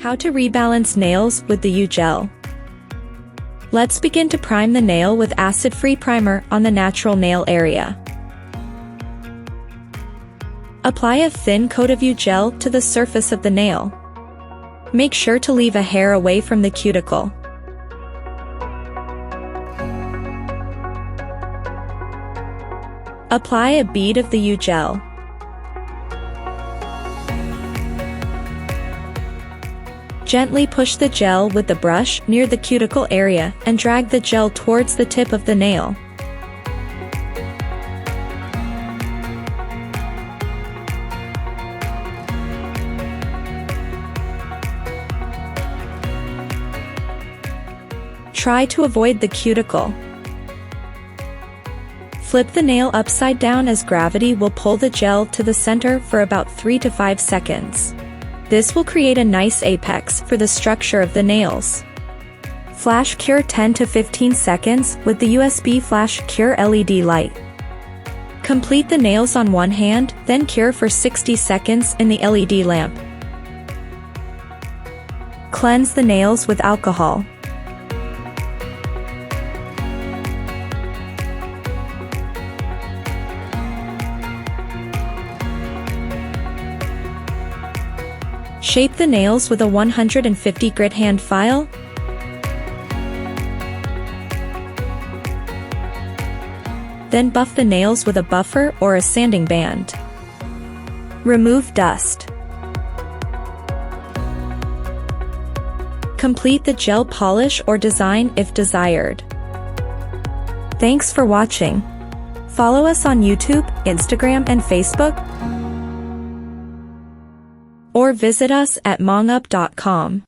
How to rebalance nails with the U-Gel. Let's begin to prime the nail with acid-free primer on the natural nail area. Apply a thin coat of U-Gel to the surface of the nail. Make sure to leave a hair away from the cuticle. Apply a bead of the U-Gel. Gently push the gel with the brush near the cuticle area and drag the gel towards the tip of the nail. Try to avoid the cuticle. Flip the nail upside down as gravity will pull the gel to the center for about 3 to 5 seconds. This will create a nice apex for the structure of the nails. Flash cure 10 to 15 seconds with the USB flash cure LED light. Complete the nails on one hand, then cure for 60 seconds in the LED lamp. Cleanse the nails with alcohol. Shape the nails with a 150 grit hand file. Then buff the nails with a buffer or a sanding band. Remove dust. Complete the gel polish or design if desired. Thanks for watching. Follow us on YouTube, Instagram, and Facebook, or visit us at mongup.com.